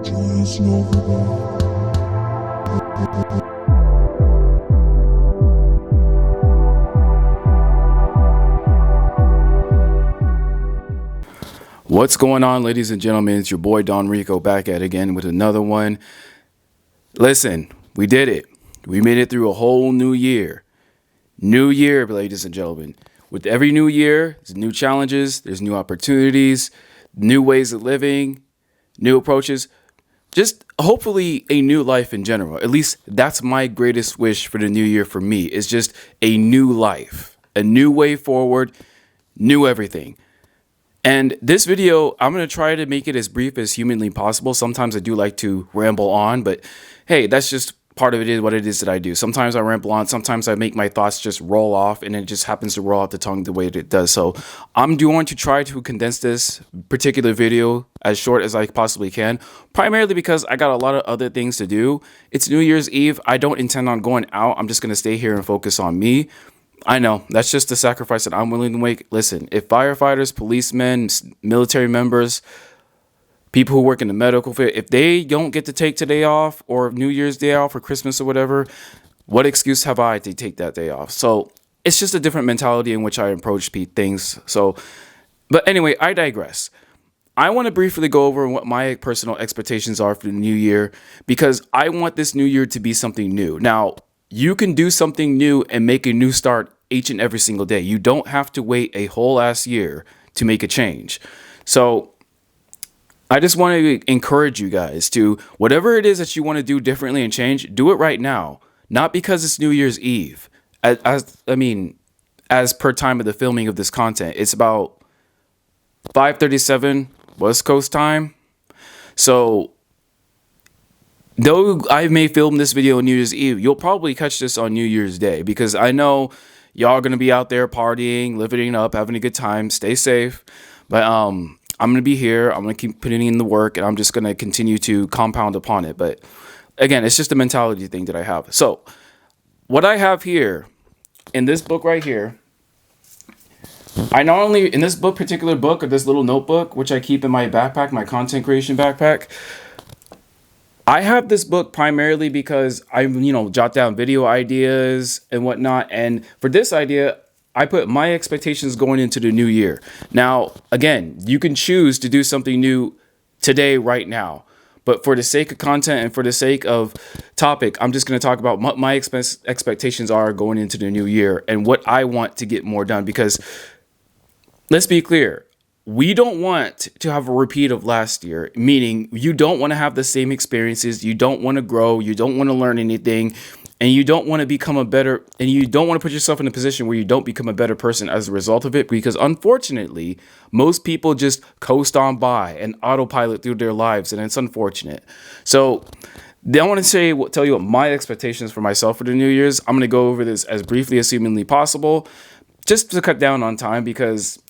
Please never die. What's going on, ladies and gentlemen? It's your boy Don Rico back at it again with another one. Listen, we did it. We made it through a whole new year. New year, ladies and gentlemen. With every new year, there's new challenges, there's new opportunities, new ways of living, new approaches. Just hopefully a new life in general. At least that's my greatest wish for the new year for me. Is just a new life, a new way forward, new everything. And this video, I'm going to try to make it as brief as humanly possible. Sometimes I do like to ramble on, but hey, that's just part of it is what it is that I do. Sometimes I ramble on, sometimes I make my thoughts just roll off, and it just happens to roll out the tongue the way that it does. So I'm going to try to condense this particular video as short as I possibly can, primarily because I got a lot of other things to do. It's New Year's Eve. I don't intend on going out. I'm just going to stay here and focus on me. I know, that's just the sacrifice that I'm willing to make. Listen, if firefighters, policemen, military members, people who work in the medical field, if they don't get to take today off or New Year's Day off or Christmas or whatever, what excuse have I to take that day off? So it's just a different mentality in which I approach things. So, but anyway, I digress. I want to briefly go over what my personal expectations are for the new year because I want this new year to be something new. Now, you can do something new and make a new start each and every single day. You don't have to wait a whole ass year to make a change. So I just want to encourage you guys to whatever it is that you want to do differently and change, do it right now. Not because it's New Year's Eve. As per time of the filming of this content, it's about 5:37 West Coast time. So though I may film this video on New Year's Eve, you'll probably catch this on New Year's Day because I know y'all are going to be out there partying, living it up, having a good time. Stay safe. But I'm going to be here. I'm going to keep putting in the work, and I'm just going to continue to compound upon it. But again, it's just a mentality thing that I have. So what I have here in this book right here, I not only, in this particular book or this little notebook, which I keep in my backpack, my content creation backpack, I have this book primarily because I, jot down video ideas and whatnot. And for this idea, I put my expectations going into the new year. Now, again, you can choose to do something new today, right now. But for the sake of content and for the sake of topic, I'm just going to talk about what my expectations are going into the new year and what I want to get more done. Because let's be clear. We don't want to have a repeat of last year, meaning you don't want to have the same experiences. You don't want to grow. You don't want to learn anything. And you don't want to you don't want to put yourself in a position where you don't become a better person as a result of it. Because unfortunately, most people just coast on by and autopilot through their lives. And it's unfortunate. So I want to tell you what my expectations for myself for the New Year's. I'm going to go over this as briefly as humanly possible, just to cut down on time because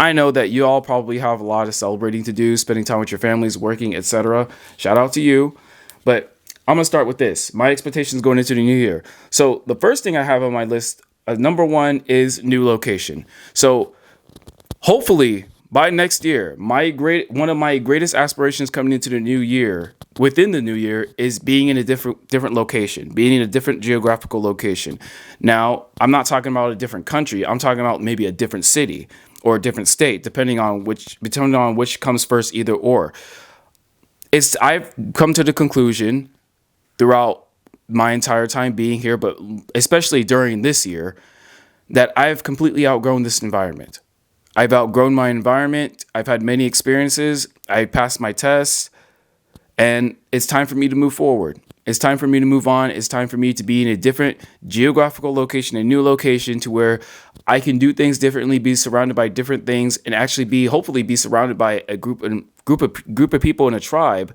I know that you all probably have a lot of celebrating to do, spending time with your families, working, etc. Shout out to you. But I'm going to start with this. My expectations going into the new year. So the first thing I have on my list, number one, is new location. So hopefully by next year, one of my greatest aspirations coming into the new year, within the new year, is being in a different location, being in a different geographical location. Now, I'm not talking about a different country. I'm talking about maybe a different city or a different state, depending on which comes first, either or. I've come to the conclusion throughout my entire time being here, but especially during this year, that I've completely outgrown this environment. I've outgrown my environment. I've had many experiences. I passed my tests, and it's time for me to move forward. It's time for me to move on. It's time for me to be in a different geographical location, a new location to where I can do things differently, be surrounded by different things, and actually hopefully be surrounded by a group of people in a tribe.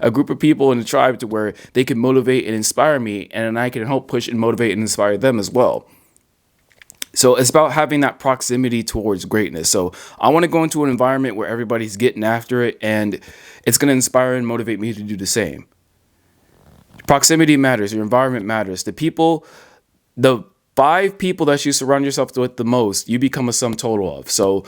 A group of people in a tribe to where they can motivate and inspire me, and I can help push and motivate and inspire them as well. So it's about having that proximity towards greatness. So I want to go into an environment where everybody's getting after it, and it's going to inspire and motivate me to do the same. Proximity matters. Your environment matters. The 5 people that you surround yourself with the most, you become a sum total of. So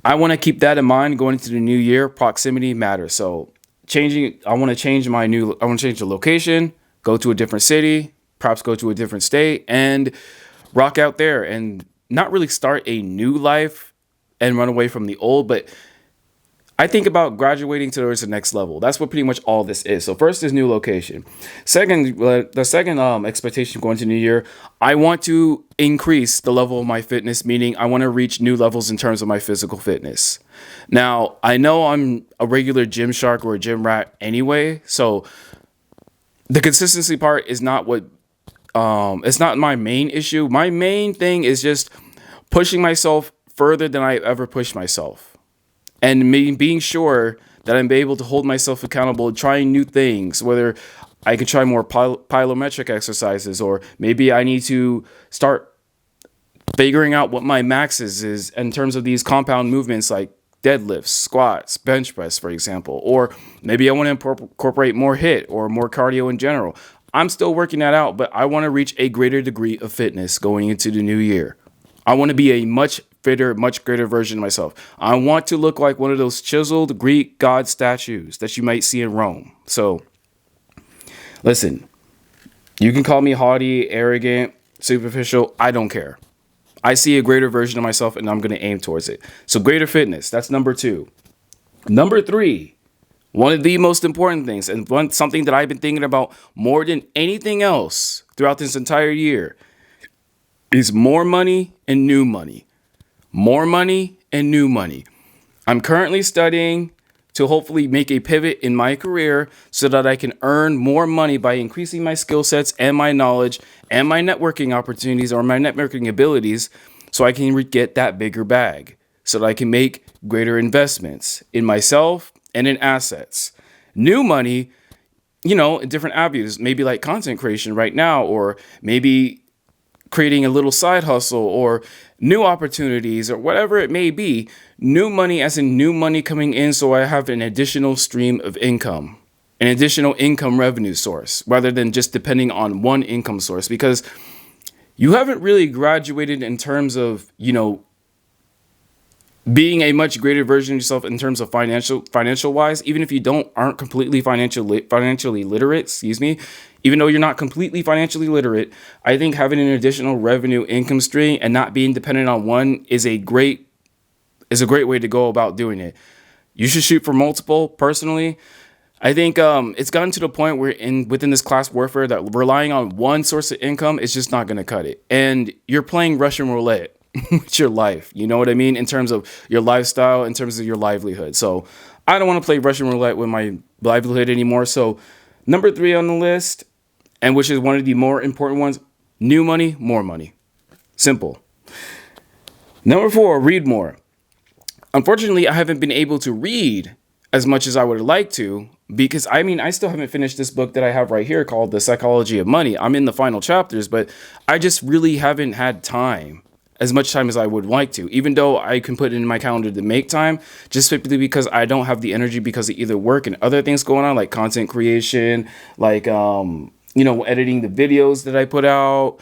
I want to keep that in mind going into the new year. Proximity matters. So I want to change the location, go to a different city, perhaps go to a different state and rock out there and not really start a new life and run away from the old, but I think about graduating towards the next level. That's what pretty much all this is. So first is new location. Second, the second expectation going to New Year, I want to increase the level of my fitness, meaning I want to reach new levels in terms of my physical fitness. Now, I know I'm a regular gym shark or a gym rat anyway, so the consistency part is not it's not my main issue. My main thing is just pushing myself further than I've ever pushed myself. And me being sure that I'm able to hold myself accountable, trying new things, whether I can try more plyometric exercises, or maybe I need to start figuring out what my maxes is in terms of these compound movements like deadlifts, squats, bench press, for example. Or maybe I want to incorporate more HIIT or more cardio in general. I'm still working that out, but I want to reach a greater degree of fitness going into the new year. I want to be a much fitter, much greater version of myself. I want to look like one of those chiseled Greek god statues that you might see in Rome. So, listen, you can call me haughty, arrogant, superficial. I don't care. I see a greater version of myself and I'm going to aim towards it. So, greater fitness. That's number 2. Number 3, one of the most important things, and something that I've been thinking about more than anything else throughout this entire year, is more money and new money. More money and new money. I'm currently studying to hopefully make a pivot in my career so that I can earn more money by increasing my skill sets and my knowledge and my networking opportunities or my networking abilities so I can get that bigger bag, so that I can make greater investments in myself and in assets. New money, in different avenues, maybe like content creation right now, or maybe creating a little side hustle or new opportunities or whatever it may be. New money as in new money coming in, so I have an additional stream of income, an additional income revenue source, rather than just depending on one income source, because you haven't really graduated in terms of, being a much greater version of yourself in terms of financial wise, even if you aren't completely financially literate, even though you're not completely financially literate, I think having an additional revenue income stream and not being dependent on one is a great way to go about doing it. You should shoot for multiple. Personally, I think it's gotten to the point where within this class warfare that relying on one source of income is just not going to cut it. And you're playing Russian roulette with your life. You know what I mean? In terms of your lifestyle, in terms of your livelihood. So I don't want to play Russian roulette with my livelihood anymore. So number 3 on the list, and which is one of the more important ones, new money, more money. Simple. Number 4, read more. Unfortunately, I haven't been able to read as much as I would like to, because I still haven't finished this book that I have right here called The Psychology of Money. I'm in the final chapters, but I just really haven't had time, as much time as I would like to, even though I can put it in my calendar to make time, just simply because I don't have the energy because of either work and other things going on, like content creation, like, editing the videos that I put out,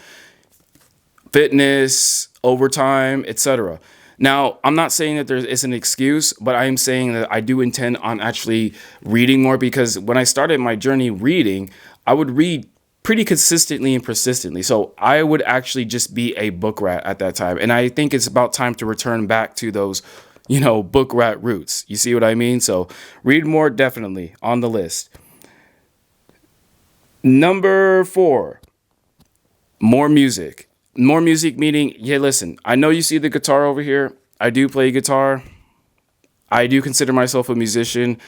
fitness, overtime, etc. Now, I'm not saying that there is an excuse, but I am saying that I do intend on actually reading more, because when I started my journey reading, I would read pretty consistently and persistently. So I would actually just be a book rat at that time. And I think it's about time to return back to those, book rat roots. You see what I mean? So read more, definitely on the list. Number 4, more music. More music meaning, listen, I know you see the guitar over here. I do play guitar. I do consider myself a musician.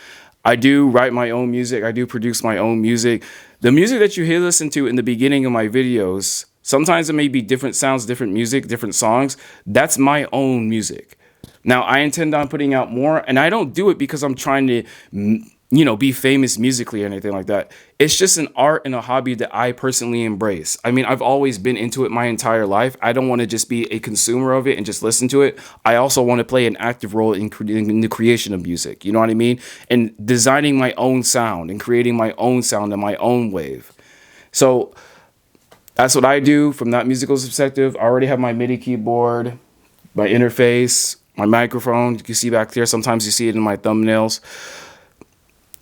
I do write my own music. I do produce my own music. The music that you listen to in the beginning of my videos, sometimes it may be different sounds, different music, different songs. That's my own music. Now, I intend on putting out more, and I don't do it because I'm trying to, be famous musically or anything like that. It's just an art and a hobby that I personally embrace. I've always been into it my entire life. I don't want to just be a consumer of it and just listen to it. I also want to play an active role in the creation of music. You know what I mean? And designing my own sound and creating my own sound in my own wave. So that's what I do from that musical perspective. I already have my MIDI keyboard, my interface, my microphone. You can see back there. Sometimes you see it in my thumbnails.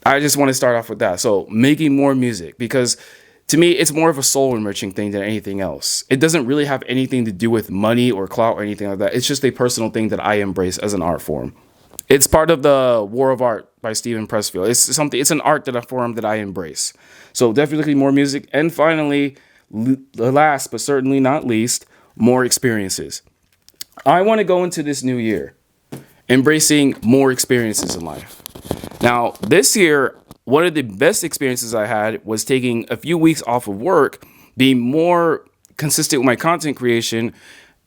I just want to start off with that. So making more music, because to me, it's more of a soul enriching thing than anything else. It doesn't really have anything to do with money or clout or anything like that. It's just a personal thing that I embrace as an art form. It's part of the War of Art by Steven Pressfield. It's something. It's an art that I form that I embrace. So definitely more music, and finally, last but certainly not least, more experiences. I want to go into this new year embracing more experiences in life. Now, this year, one of the best experiences I had was taking a few weeks off of work, being more consistent with my content creation,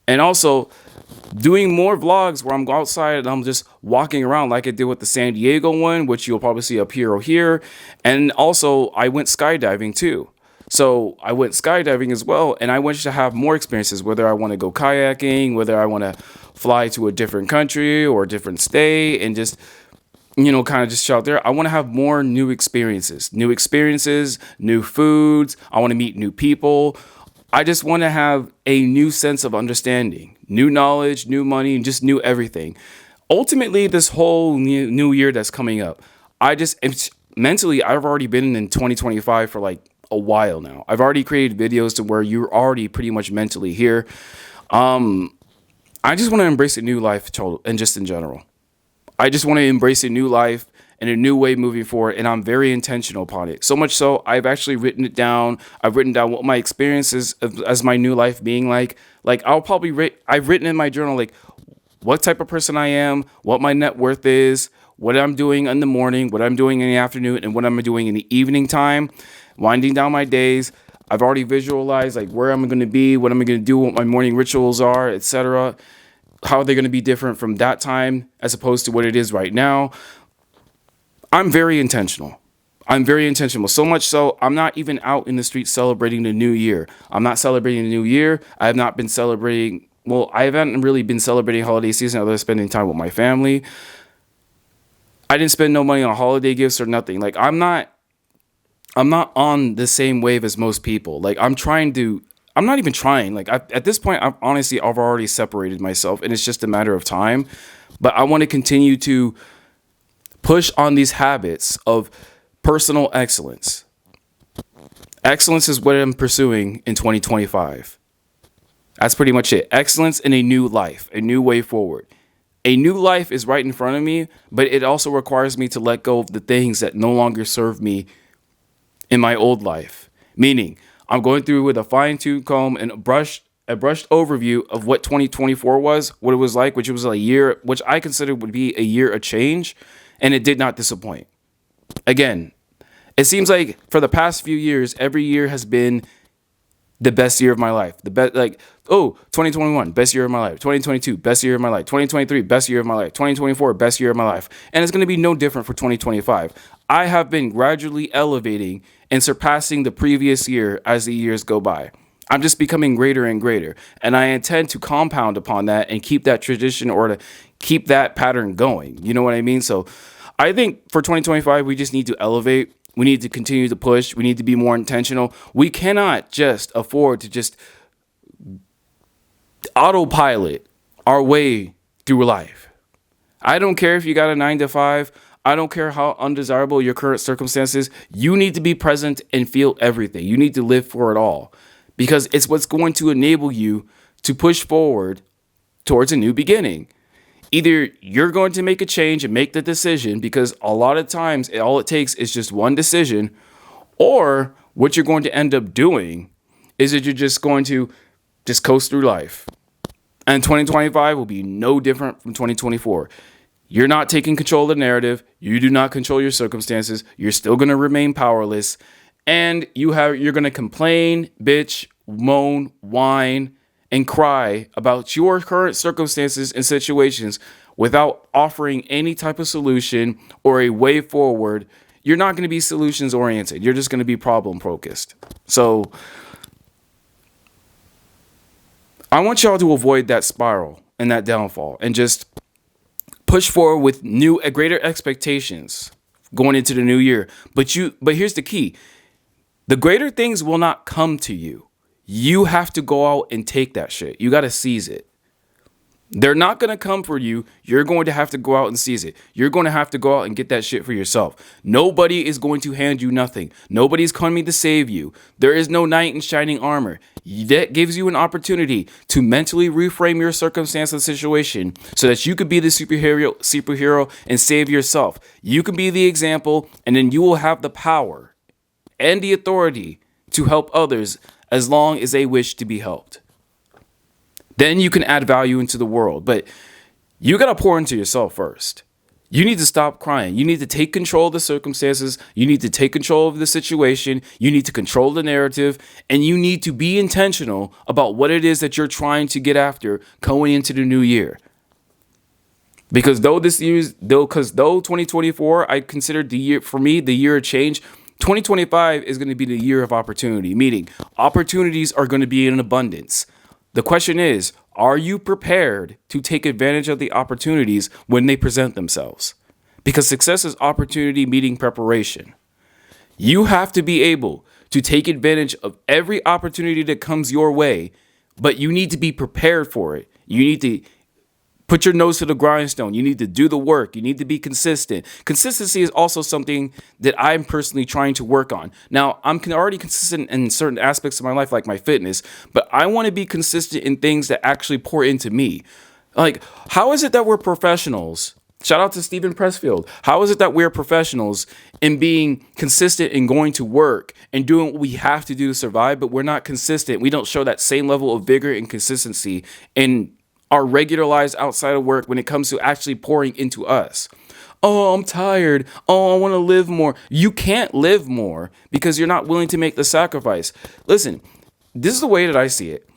and also doing more vlogs where I'm outside and I'm just walking around like I did with the San Diego one, which you'll probably see up here or here. And also, I went skydiving too. So I went skydiving as well, and I want to have more experiences, whether I want to go kayaking, whether I want to fly to a different country or a different state and just, kind of just chill out there. I want to have more new experiences, new foods. I want to meet new people. I just want to have a new sense of understanding, new knowledge, new money, and just new everything. Ultimately, this whole new year that's coming up, mentally, I've already been in 2025 for like a while now. I've already created videos to where you're already pretty much mentally here. I just want to embrace a new life and just in general. I just want to embrace a new life and a new way moving forward, and I'm very intentional upon it. So much so, I've actually written it down. I've written down what my experiences as my new life being like. Like I've written in my journal like what type of person I am, what my net worth is, what I'm doing in the morning, what I'm doing in the afternoon, and what I'm doing in the evening time, winding down my days. I've already visualized like where I'm going to be, what I'm going to do, what my morning rituals are, etc. How are they going to be different from that time as opposed to what it is right now? I'm very intentional. So much so, I'm not even out in the street celebrating the new year. I'm not celebrating the new year. I have not been celebrating. Well, I haven't really been celebrating holiday season other than spending time with my family. I didn't spend no money on holiday gifts or nothing. Like I'm not on the same wave as most people. Like I'm not even trying. Like at this point, I've already separated myself, and it's just a matter of time. But I want to continue to push on these habits of personal excellence. Excellence is what I'm pursuing in 2025. That's pretty much it. Excellence in a new life, a new way forward. A new life is right in front of me, but it also requires me to let go of the things that no longer serve me in my old life. Meaning, I'm going through with a fine-tooth comb and a brushed overview of what 2024 was, what it was like, which was a year, which I consider would be a year of change, and it did not disappoint. Again, it seems like for the past few years, every year has been the best year of my life. 2021, best year of my life. 2022, best year of my life. 2023, best year of my life. 2024, best year of my life. And it's going to be no different for 2025. I have been gradually elevating and surpassing the previous year as the years go by. I'm just becoming greater and greater. And I intend to compound upon that and keep that tradition or to keep that pattern going. You know what I mean? So I think for 2025, we just need to elevate. We need to continue to push. We need to be more intentional. We cannot just afford to just autopilot our way through life. I don't care if you got a 9 to 5. I don't care how undesirable your current circumstances. You need to be present and feel everything. You need to live for it all because it's what's going to enable you to push forward towards a new beginning. Either you're going to make a change and make the decision because a lot of times all it takes is just one decision, or what you're going to end up doing is that you're just going to just coast through life. And 2025 will be no different from 2024. You're not taking control of the narrative. You do not control your circumstances. You're still going to remain powerless. And you're going to complain, bitch, moan, whine, and cry about your current circumstances and situations without offering any type of solution or a way forward. You're not going to be solutions oriented. You're just going to be problem focused. So I want y'all to avoid that spiral and that downfall and just push forward with greater expectations going into the new year. But here's the key. The greater things will not come to you. You have to go out and take that shit. You got to seize it. They're not going to come for you. You're going to have to go out and seize it. You're going to have to go out and get that shit for yourself. Nobody is going to hand you nothing. Nobody's coming to save you. There is no knight in shining armor. That gives you an opportunity to mentally reframe your circumstance and situation so that you could be the superhero and save yourself. You can be the example, and then you will have the power and the authority to help others as long as they wish to be helped. Then you can add value into the world. But you got to pour into yourself first. You need to stop crying. You need to take control of the circumstances. You need to take control of the situation. You need to control the narrative. And you need to be intentional about what it is that you're trying to get after going into the new year. Because though 2024, I considered the year, for me, the year of change, 2025 is going to be the year of opportunity, meaning opportunities are going to be in abundance. The question is, are you prepared to take advantage of the opportunities when they present themselves? Because success is opportunity meeting preparation. You have to be able to take advantage of every opportunity that comes your way, but you need to be prepared for it. You need to put your nose to the grindstone. You need to do the work. You need to be consistent. Consistency is also something that I'm personally trying to work on. Now, I'm already consistent in certain aspects of my life, like my fitness, but I want to be consistent in things that actually pour into me. Like, how is it that we're professionals? Shout out to Stephen Pressfield. How is it that we're professionals in being consistent in going to work and doing what we have to do to survive, but we're not consistent? We don't show that same level of vigor and consistency in our regular lives outside of work when it comes to actually pouring into us. Oh, I'm tired. Oh, I want to live more. You can't live more because you're not willing to make the sacrifice. Listen, this is the way that I see it.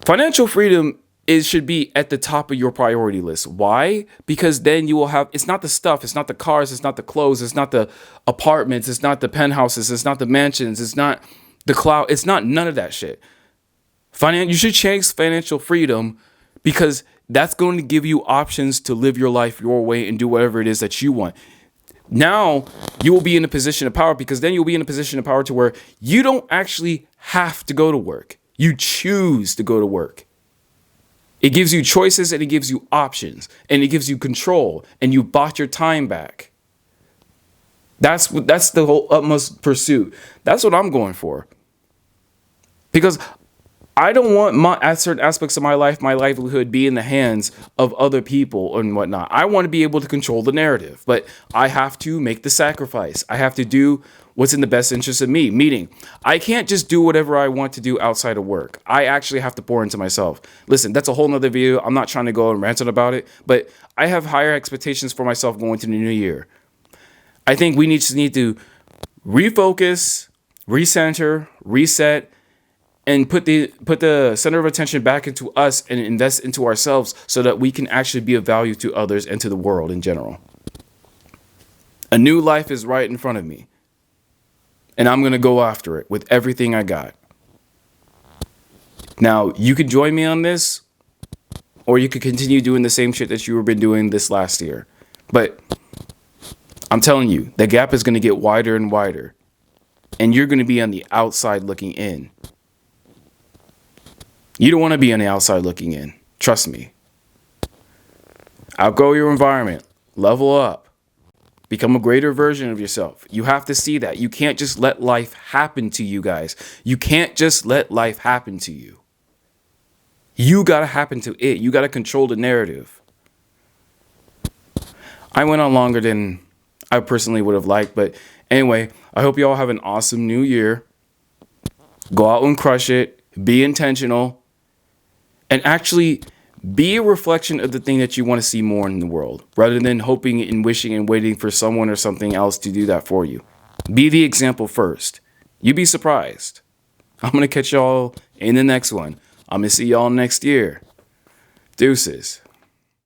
Financial freedom should be at the top of your priority list. Why? Because then you will have, it's not the stuff, it's not the cars, it's not the clothes, it's not the apartments, it's not the penthouses, it's not the mansions, it's not the cloud, it's not none of that shit. You should chase financial freedom because that's going to give you options to live your life your way and do whatever it is that you want. Now you will be in a position of power because then you'll be in a position of power to where you don't actually have to go to work. You choose to go to work. It gives you choices and it gives you options and it gives you control and you bought your time back. That's the whole utmost pursuit. That's what I'm going for. Because I don't want certain aspects of my life, my livelihood, be in the hands of other people and whatnot. I want to be able to control the narrative, but I have to make the sacrifice. I have to do what's in the best interest of me, meaning I can't just do whatever I want to do outside of work. I actually have to pour into myself. Listen, that's a whole nother video. I'm not trying to go and rant on about it, but I have higher expectations for myself going to the new year. I think we need to refocus, recenter, reset, and put the center of attention back into us and invest into ourselves so that we can actually be of value to others and to the world in general. A new life is right in front of me, and I'm going to go after it with everything I got. Now, you could join me on this, or you could continue doing the same shit that you've been doing this last year. But I'm telling you, the gap is going to get wider and wider, and you're going to be on the outside looking in. You don't want to be on the outside looking in. Trust me. Outgrow your environment. Level up. Become a greater version of yourself. You have to see that. You can't just let life happen to you guys. You can't just let life happen to you. You got to happen to it. You got to control the narrative. I went on longer than I personally would have liked. But anyway, I hope you all have an awesome new year. Go out and crush it. Be intentional. And actually be a reflection of the thing that you want to see more in the world, rather than hoping and wishing and waiting for someone or something else to do that for you. Be the example first. You'd be surprised. I'm going to catch y'all in the next one. I'm going to see y'all next year. Deuces.